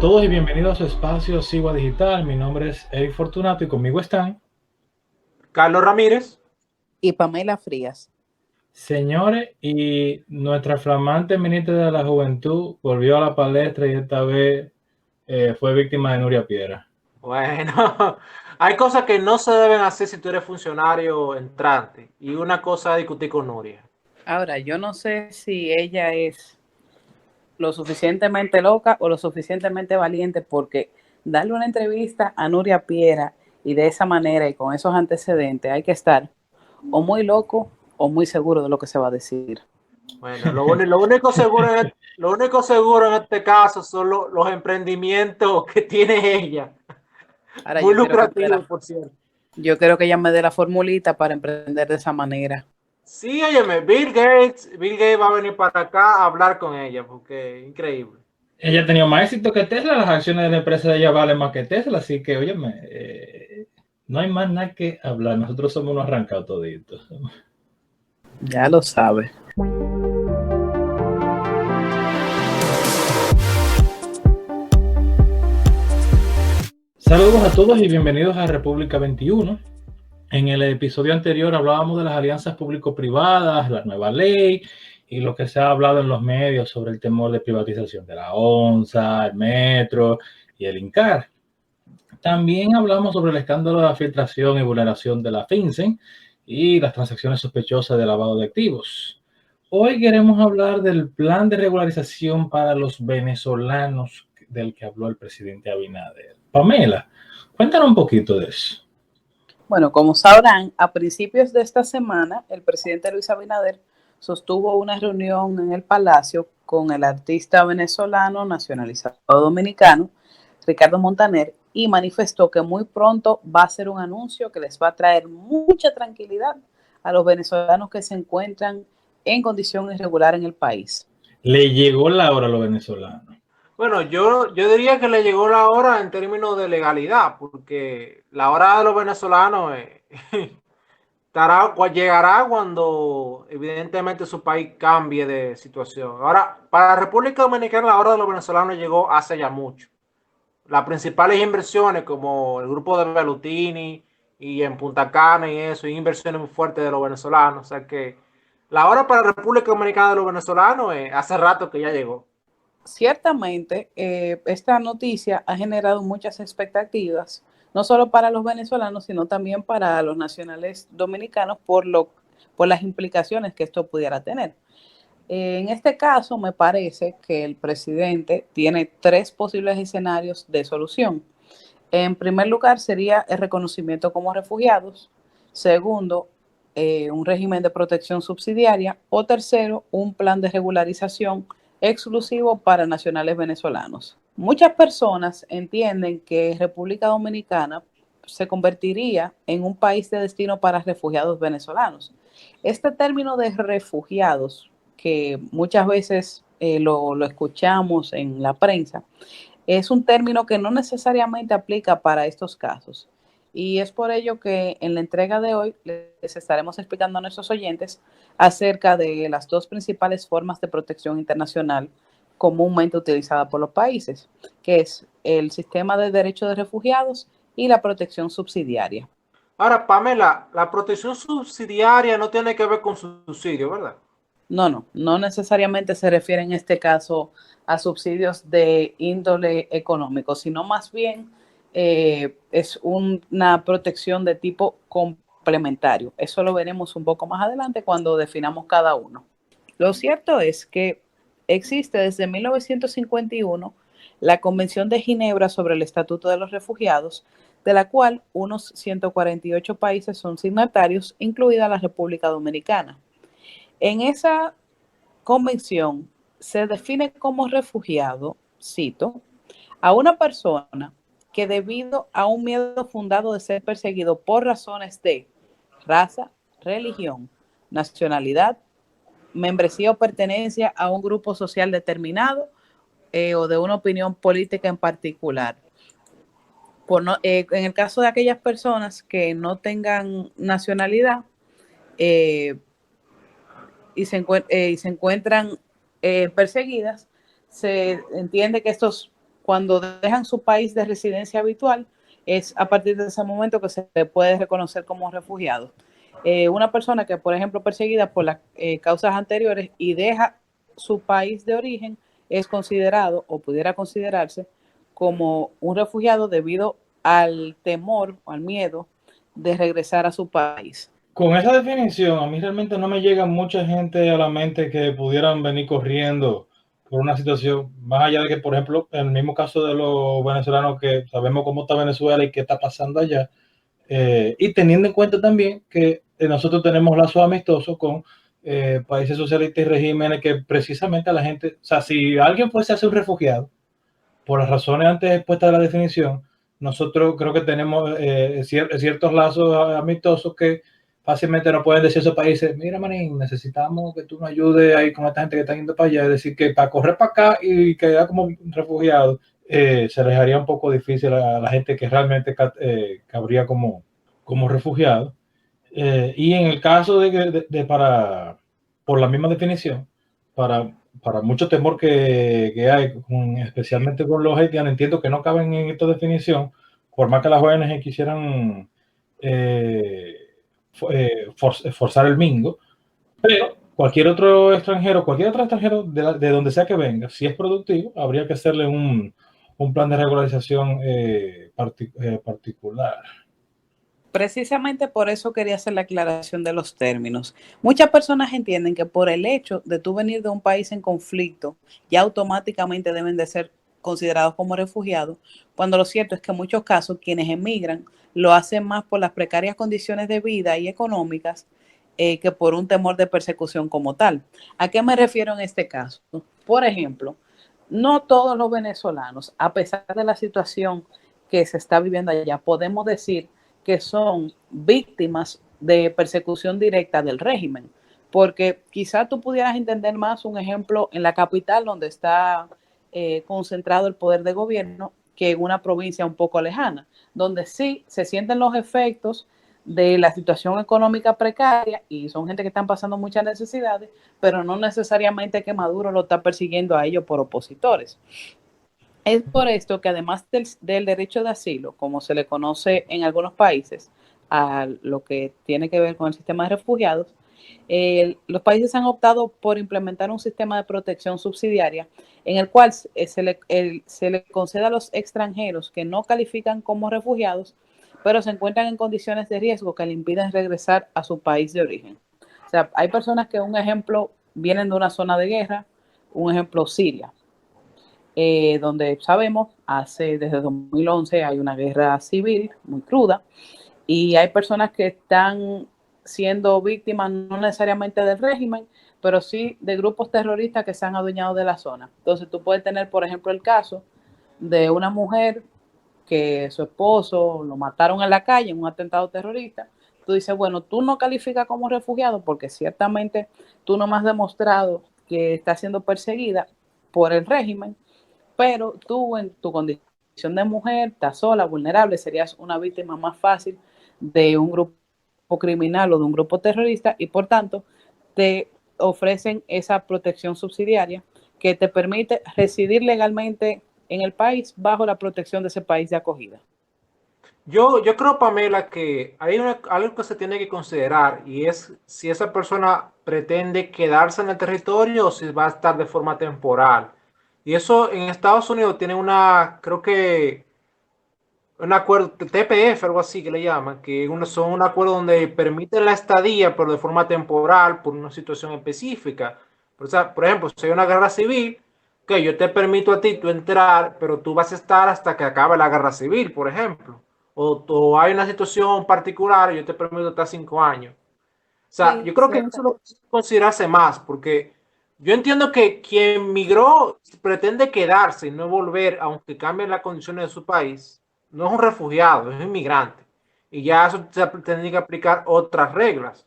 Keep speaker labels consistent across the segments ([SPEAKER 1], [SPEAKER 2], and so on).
[SPEAKER 1] todos y bienvenidos a su espacio Sigua Digital. Mi nombre es Eric Fortunato y conmigo están,
[SPEAKER 2] Carlos Ramírez.
[SPEAKER 3] Y Pamela Frías.
[SPEAKER 1] señores, y nuestra flamante ministra de la Juventud volvió a la palestra y esta vez fue víctima de Nuria Piera.
[SPEAKER 2] Bueno, hay cosas que no se deben hacer si tú eres funcionario entrante. Y una cosa es discutir con Nuria.
[SPEAKER 3] Ahora, yo no sé si ella es lo suficientemente loca o lo suficientemente valiente, porque darle una entrevista a Nuria Piera y de esa manera y con esos antecedentes hay que estar o muy loco o muy seguro de lo que se va a decir.
[SPEAKER 2] Bueno, lo único seguro en este caso son los emprendimientos que tiene ella.
[SPEAKER 3] Ahora,
[SPEAKER 2] Muy lucrativo, por cierto.
[SPEAKER 3] yo quiero que ella me dé la formulita para emprender de esa manera.
[SPEAKER 2] Sí, óyeme, Bill Gates va a venir para acá a hablar con ella, porque es increíble.
[SPEAKER 1] Ella ha tenido más éxito que Tesla, las acciones de la empresa de ella valen más que Tesla, así que, óyeme, no hay más nada que hablar. Nosotros somos unos arrancados toditos.
[SPEAKER 3] Ya lo sabe.
[SPEAKER 1] Saludos a todos y bienvenidos a República 21. En el episodio anterior hablábamos de las alianzas público-privadas, la nueva ley y lo que se ha hablado en los medios sobre el temor de privatización de la ONSA, el Metro y el INCAR. También hablamos sobre el escándalo de la filtración y vulneración de la FinCEN y las transacciones sospechosas de lavado de activos. Hoy queremos hablar del plan de regularización para los venezolanos del que habló el presidente Abinader. Pamela, cuéntanos un poquito de eso.
[SPEAKER 3] Bueno, como sabrán, a principios de esta semana, el presidente Luis Abinader sostuvo una reunión en el Palacio con el artista venezolano nacionalizado dominicano, Ricardo Montaner, y manifestó que muy pronto va a hacer un anuncio que les va a traer mucha tranquilidad a los venezolanos que se encuentran en condición irregular en el país.
[SPEAKER 1] Le llegó la hora a los venezolanos.
[SPEAKER 2] Bueno, yo diría que le llegó la hora en términos de legalidad, porque la hora de los venezolanos llegará cuando evidentemente su país cambie de situación. Ahora, para la República Dominicana la hora de los venezolanos llegó hace ya mucho. Las principales inversiones como el grupo de Bellutini y en Punta Cana y eso, y inversiones muy fuertes de los venezolanos. O sea que la hora para la República Dominicana de los venezolanos hace rato que ya llegó.
[SPEAKER 3] Ciertamente, esta noticia ha generado muchas expectativas, no solo para los venezolanos, sino también para los nacionales dominicanos por las implicaciones que esto pudiera tener. En este caso, me parece que el presidente tiene tres posibles escenarios de solución. En primer lugar, sería el reconocimiento como refugiados. Segundo, un régimen de protección subsidiaria. O tercero, un plan de regularización exclusivo para nacionales venezolanos. Muchas personas entienden que República Dominicana se convertiría en un país de destino para refugiados venezolanos. Este término de refugiados, que muchas veces lo escuchamos en la prensa, es un término que no necesariamente aplica para estos casos. Y es por ello que en la entrega de hoy les estaremos explicando a nuestros oyentes acerca de las dos principales formas de protección internacional comúnmente utilizada por los países, que es el sistema de derecho de refugiados y la protección subsidiaria.
[SPEAKER 2] Ahora, Pamela, la protección subsidiaria no tiene que ver con subsidio, ¿verdad?
[SPEAKER 3] No necesariamente se refiere en este caso a subsidios de índole económico, sino más bien es una protección de tipo complementario. Eso lo veremos un poco más adelante cuando definamos cada uno. Lo cierto es que existe desde 1951 la Convención de Ginebra sobre el Estatuto de los Refugiados, de la cual unos 148 países son signatarios, incluida la República Dominicana. En esa convención se define como refugiado, cito, a una persona que debido a un miedo fundado de ser perseguido por razones de raza, religión, nacionalidad, membresía o pertenencia a un grupo social determinado o de una opinión política en particular. En el caso de aquellas personas que no tengan nacionalidad, y se encuentran perseguidas, se entiende que estos cuando dejan su país de residencia habitual, es a partir de ese momento que se puede reconocer como refugiado. Una persona que, por ejemplo, perseguida por las causas anteriores y deja su país de origen, es considerado o pudiera considerarse como un refugiado debido al temor o al miedo de regresar a su país.
[SPEAKER 1] Con esa definición, a mí realmente no me llega mucha gente a la mente que pudieran venir corriendo por una situación, más allá de que, por ejemplo, en el mismo caso de los venezolanos, que sabemos cómo está Venezuela y qué está pasando allá, y teniendo en cuenta también que nosotros tenemos lazos amistosos con países socialistas y regímenes que precisamente a la gente, o sea, si alguien fuese a ser un refugiado, por las razones antes expuestas de la definición, nosotros creo que tenemos ciertos lazos amistosos que fácilmente nos pueden decir esos países, mira, manín, necesitamos que tú nos ayudes ahí con esta gente que está yendo para allá. Es decir, que para correr para acá y quedar como refugiado, se les haría un poco difícil a la gente que realmente cabría como refugiado. Y en el caso por la misma definición, para mucho temor que hay, especialmente con los haitianos, entiendo que no caben en esta definición, por más que las ONG quisieran forzar el mingo, pero cualquier otro extranjero de donde sea que venga, si es productivo, habría que hacerle un plan de regularización particular.
[SPEAKER 3] Precisamente por eso quería hacer la aclaración de los términos. Muchas personas entienden que por el hecho de tú venir de un país en conflicto, ya automáticamente deben de ser considerados como refugiados, cuando lo cierto es que en muchos casos quienes emigran lo hacen más por las precarias condiciones de vida y económicas que por un temor de persecución como tal. ¿A qué me refiero en este caso? Por ejemplo, no todos los venezolanos, a pesar de la situación que se está viviendo allá, podemos decir que son víctimas de persecución directa del régimen, porque quizá tú pudieras entender más un ejemplo en la capital donde está concentrado el poder de gobierno que en una provincia un poco lejana, donde sí se sienten los efectos de la situación económica precaria y son gente que están pasando muchas necesidades, pero no necesariamente que Maduro lo está persiguiendo a ellos por opositores. Es por esto que además del derecho de asilo, como se le conoce en algunos países, a lo que tiene que ver con el sistema de refugiados, los países han optado por implementar un sistema de protección subsidiaria en el cual se le concede a los extranjeros que no califican como refugiados, pero se encuentran en condiciones de riesgo que le impiden regresar a su país de origen. O sea, hay personas que, un ejemplo, vienen de una zona de guerra, un ejemplo, Siria. Donde sabemos, desde 2011 hay una guerra civil muy cruda y hay personas que están siendo víctimas no necesariamente del régimen, pero sí de grupos terroristas que se han adueñado de la zona. Entonces tú puedes tener, por ejemplo, el caso de una mujer que su esposo lo mataron en la calle en un atentado terrorista. Tú dices, bueno, tú no calificas como refugiado porque ciertamente tú no me has demostrado que estás siendo perseguida por el régimen, pero tú en tu condición de mujer, estás sola, vulnerable, serías una víctima más fácil de un grupo criminal o de un grupo terrorista y por tanto te ofrecen esa protección subsidiaria que te permite residir legalmente en el país bajo la protección de ese país de acogida.
[SPEAKER 2] Yo creo, Pamela, que hay algo que se tiene que considerar y es si esa persona pretende quedarse en el territorio o si va a estar de forma temporal. Y eso en Estados Unidos tiene creo que un acuerdo, TPF, algo así que le llaman, que son un acuerdo donde permiten la estadía, pero de forma temporal, por una situación específica. O sea, por ejemplo, si hay una guerra civil, que yo te permito a ti tú entrar, pero tú vas a estar hasta que acabe la guerra civil, por ejemplo. O hay una situación particular y yo te permito estar 5 años. O sea,
[SPEAKER 3] Sí,
[SPEAKER 2] yo creo que
[SPEAKER 3] cierto.
[SPEAKER 2] eso lo considerarse más, porque yo entiendo que quien migró pretende quedarse y no volver, aunque cambien las condiciones de su país, no es un refugiado, es un inmigrante. Y ya eso se tendría que aplicar otras reglas.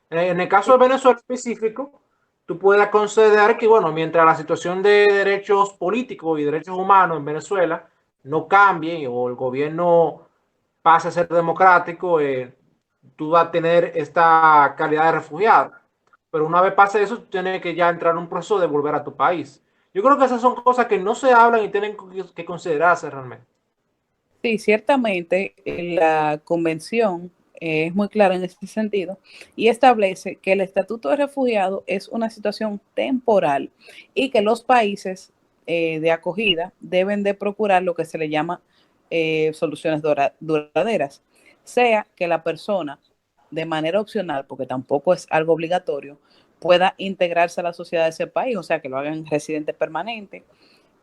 [SPEAKER 2] En el caso de Venezuela específico, tú puedes considerar que, bueno, mientras la situación de derechos políticos y derechos humanos en Venezuela no cambie o el gobierno pase a ser democrático, tú vas a tener esta calidad de refugiado. Pero una vez pase eso, tú tienes que ya entrar en un proceso de volver a tu país. Yo creo que esas son cosas que no se hablan y tienen que considerarse realmente.
[SPEAKER 3] Sí, ciertamente la convención es muy clara en este sentido y establece que el estatuto de refugiado es una situación temporal y que los países de acogida deben de procurar lo que se le llama soluciones duraderas, sea que la persona de manera opcional, porque tampoco es algo obligatorio, pueda integrarse a la sociedad de ese país, o sea, que lo hagan residente permanente,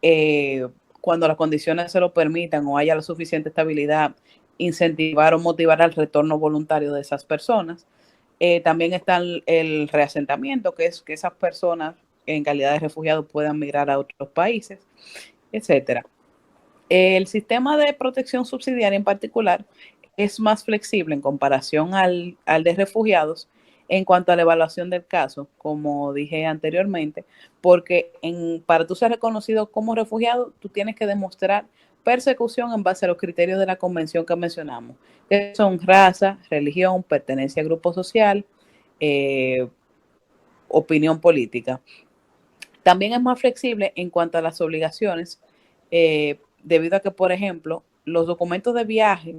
[SPEAKER 3] eh, cuando las condiciones se lo permitan o haya la suficiente estabilidad, incentivar o motivar al retorno voluntario de esas personas. También está el reasentamiento, que es que esas personas en calidad de refugiados puedan migrar a otros países, etcétera. El sistema de protección subsidiaria en particular es más flexible en comparación al de refugiados en cuanto a la evaluación del caso, como dije anteriormente, porque para tú ser reconocido como refugiado, tú tienes que demostrar persecución en base a los criterios de la convención que mencionamos, que son raza, religión, pertenencia a grupo social, eh, opinión política. También es más flexible en cuanto a las obligaciones, debido a que, por ejemplo, los documentos de viaje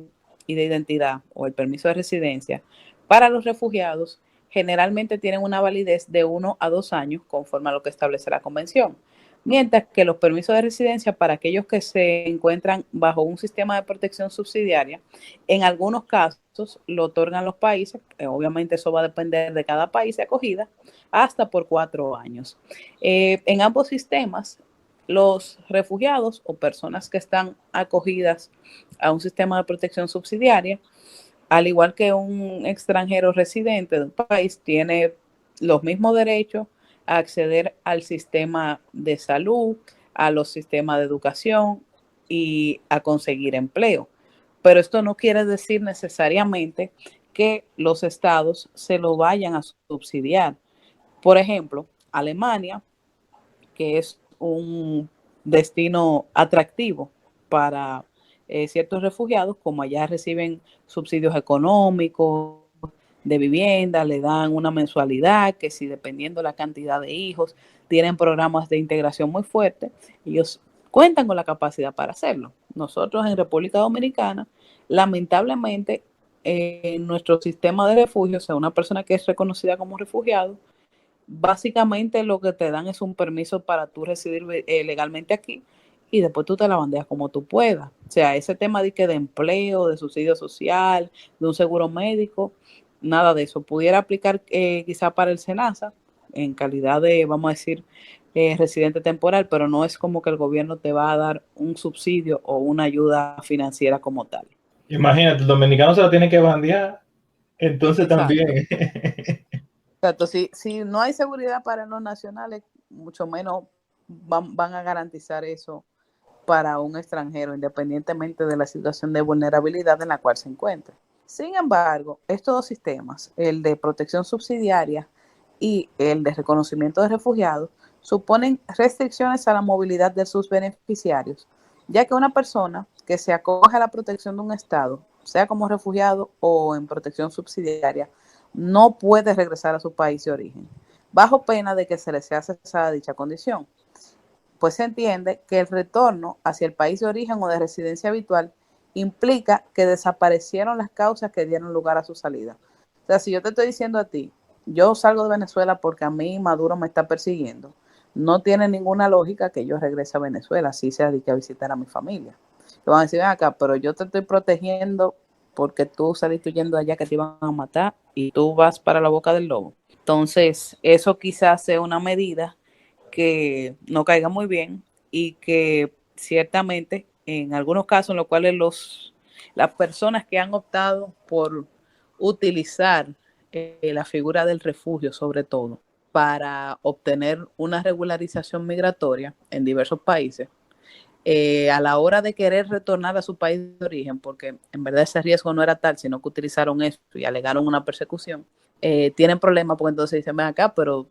[SPEAKER 3] y de identidad o el permiso de residencia para los refugiados generalmente tienen una validez de 1 a 2 años, conforme a lo que establece la convención. Mientras que los permisos de residencia para aquellos que se encuentran bajo un sistema de protección subsidiaria, en algunos casos lo otorgan los países, obviamente eso va a depender de cada país de acogida, hasta por 4 años. En ambos sistemas, los refugiados o personas que están acogidas a un sistema de protección subsidiaria, al igual que un extranjero residente de un país, tiene los mismos derechos a acceder al sistema de salud, a los sistemas de educación y a conseguir empleo. Pero esto no quiere decir necesariamente que los estados se lo vayan a subsidiar. Por ejemplo, Alemania, que es un destino atractivo para ciertos refugiados, como allá reciben subsidios económicos de vivienda, le dan una mensualidad, que si dependiendo la cantidad de hijos, tienen programas de integración muy fuertes, ellos cuentan con la capacidad para hacerlo. Nosotros en República Dominicana, lamentablemente, en nuestro sistema de refugio, o sea, una persona que es reconocida como refugiado, básicamente lo que te dan es un permiso para tú residir legalmente aquí y después tú te la bandeas como tú puedas. O sea, ese tema de empleo, de subsidio social, de un seguro médico, nada de eso. Pudiera aplicar quizá para el SENASA en calidad de, vamos a decir, residente temporal, pero no es como que el gobierno te va a dar un subsidio o una ayuda financiera como tal.
[SPEAKER 1] Imagínate, el dominicano se la tiene que bandear, entonces
[SPEAKER 3] Exacto.
[SPEAKER 1] también.
[SPEAKER 3] Exacto, si no hay seguridad para los nacionales, mucho menos van a garantizar eso para un extranjero, independientemente de la situación de vulnerabilidad en la cual se encuentre. Sin embargo, estos dos sistemas, el de protección subsidiaria y el de reconocimiento de refugiados, suponen restricciones a la movilidad de sus beneficiarios, ya que una persona que se acoge a la protección de un Estado, sea como refugiado o en protección subsidiaria, no puede regresar a su país de origen, bajo pena de que se le sea cesada dicha condición. Pues se entiende que el retorno hacia el país de origen o de residencia habitual implica que desaparecieron las causas que dieron lugar a su salida. O sea, si yo te estoy diciendo a ti, yo salgo de Venezuela porque a mí Maduro me está persiguiendo, no tiene ninguna lógica que yo regrese a Venezuela, así sea de que a visitar a mi familia. Te van a decir, ven acá, pero yo te estoy protegiendo porque tú saliste huyendo allá que te iban a matar y tú vas para la boca del lobo. Entonces, eso quizás sea una medida que no caiga muy bien y que ciertamente en algunos casos en los cuales las personas que han optado por utilizar la figura del refugio sobre todo para obtener una regularización migratoria en diversos países, a la hora de querer retornar a su país de origen, porque en verdad ese riesgo no era tal, sino que utilizaron eso y alegaron una persecución, tienen problemas porque entonces dicen, ven acá, pero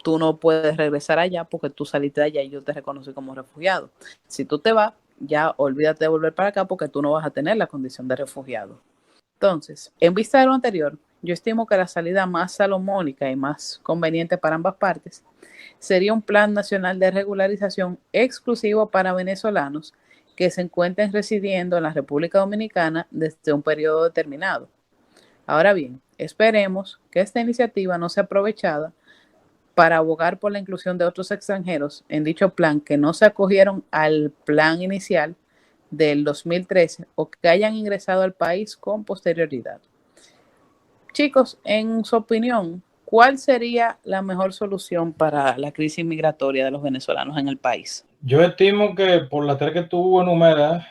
[SPEAKER 3] tú no puedes regresar allá porque tú saliste de allá y yo te reconocí como refugiado. Si tú te vas, ya olvídate de volver para acá porque tú no vas a tener la condición de refugiado. Entonces, en vista de lo anterior, yo estimo que la salida más salomónica y más conveniente para ambas partes sería un plan nacional de regularización exclusivo para venezolanos que se encuentren residiendo en la República Dominicana desde un periodo determinado. Ahora bien, esperemos que esta iniciativa no sea aprovechada para abogar por la inclusión de otros extranjeros en dicho plan que no se acogieron al plan inicial del 2013 o que hayan ingresado al país con posterioridad. Chicos, en su opinión, ¿cuál sería la mejor solución para la crisis migratoria de los venezolanos en el país?
[SPEAKER 1] Yo estimo que por la tres que tú enumeras,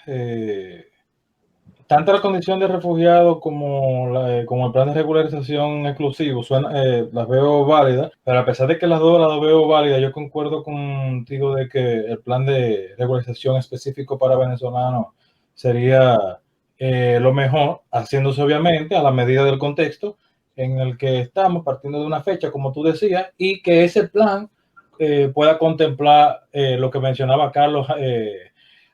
[SPEAKER 1] tanto la condición de refugiado como el plan de regularización exclusivo las veo válidas, pero a pesar de que las dos veo válidas, yo concuerdo contigo de que el plan de regularización específico para venezolanos sería lo mejor, haciéndose obviamente a la medida del contexto en el que estamos, partiendo de una fecha, como tú decías, y que ese plan pueda contemplar lo que mencionaba Carlos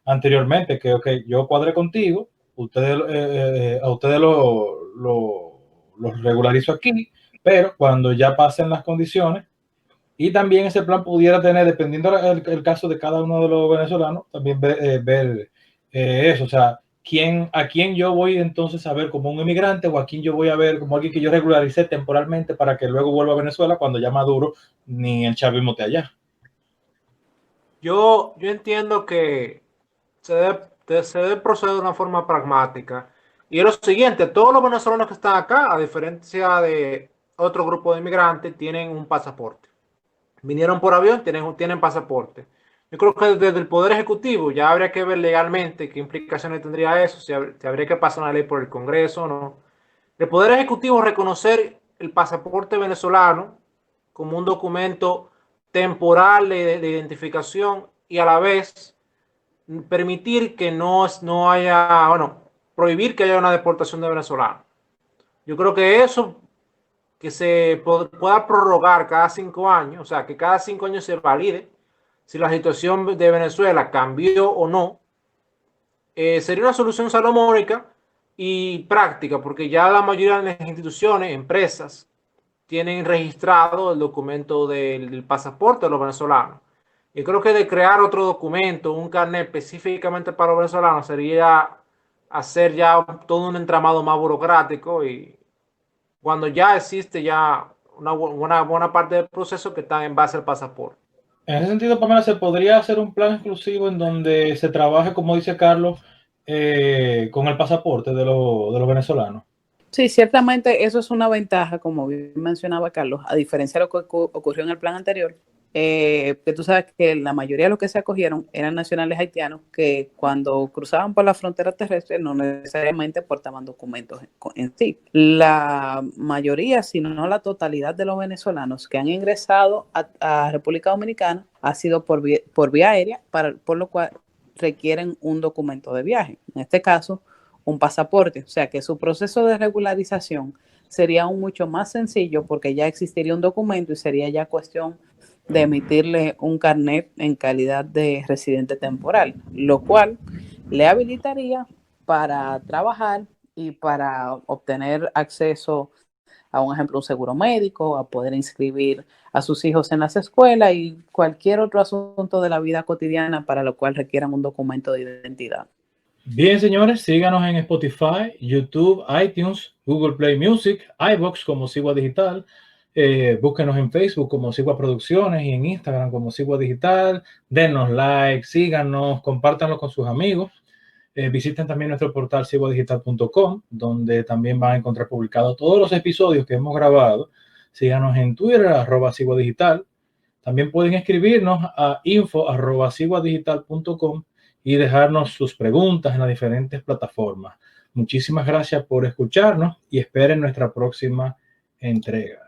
[SPEAKER 1] anteriormente, que okay, yo cuadré contigo, a ustedes los regularizo aquí, pero cuando ya pasen las condiciones, y también ese plan pudiera tener, dependiendo el caso de cada uno de los venezolanos, también ver eso, o sea, a quién yo voy entonces a ver como un inmigrante o a quién yo voy a ver como alguien que yo regularicé temporalmente para que luego vuelva a Venezuela cuando ya maduro ni el chavismo esté allá.
[SPEAKER 2] Yo entiendo que se debe proceder de una forma pragmática. Y es lo siguiente, todos los venezolanos que están acá, a diferencia de otro grupo de inmigrantes, tienen un pasaporte. Vinieron por avión, tienen pasaporte. Yo creo que desde el Poder Ejecutivo ya habría que ver legalmente qué implicaciones tendría eso, si habría que pasar una ley por el Congreso o no. El Poder Ejecutivo reconocer el pasaporte venezolano como un documento temporal de identificación y a la vez permitir que no haya, bueno, prohibir que haya una deportación de venezolanos. Yo creo que eso, que se pueda prorrogar cada 5 años, o sea, que cada 5 años se valide si la situación de Venezuela cambió o no, sería una solución salomónica y práctica, porque ya la mayoría de las instituciones, empresas, tienen registrado el documento del pasaporte de los venezolanos. Y creo que de crear otro documento, un carnet específicamente para los venezolanos, sería hacer ya todo un entramado más burocrático y cuando ya existe ya una buena parte del proceso que está en base al pasaporte.
[SPEAKER 1] En ese sentido, Pamela, se podría hacer un plan exclusivo en donde se trabaje, como dice Carlos, con el pasaporte de los venezolanos.
[SPEAKER 3] Sí, ciertamente eso es una ventaja, como bien mencionaba Carlos, a diferencia de lo que ocurrió en el plan anterior, que tú sabes que la mayoría de los que se acogieron eran nacionales haitianos que cuando cruzaban por la frontera terrestre no necesariamente portaban documentos en sí. La mayoría, si no la totalidad de los venezolanos que han ingresado a República Dominicana ha sido por vía aérea, por lo cual requieren un documento de viaje. En este caso, un pasaporte, o sea que su proceso de regularización sería aún mucho más sencillo porque ya existiría un documento y sería ya cuestión de emitirle un carnet en calidad de residente temporal, lo cual le habilitaría para trabajar y para obtener acceso a un ejemplo, un seguro médico, a poder inscribir a sus hijos en las escuelas y cualquier otro asunto de la vida cotidiana para lo cual requieran un documento de identidad.
[SPEAKER 1] Bien, señores, síganos en Spotify, YouTube, iTunes, Google Play Music, iVoox como Sigua Digital. Búsquenos en Facebook como Sigua Producciones y en Instagram como Sigua Digital. Denos like, síganos, compártanlo con sus amigos. Visiten también nuestro portal siguadigital.com, donde también van a encontrar publicados todos los episodios que hemos grabado. Síganos en Twitter, @siguadigital. También pueden escribirnos a info@siguadigital.com y dejarnos sus preguntas en las diferentes plataformas. Muchísimas gracias por escucharnos y esperen nuestra próxima entrega.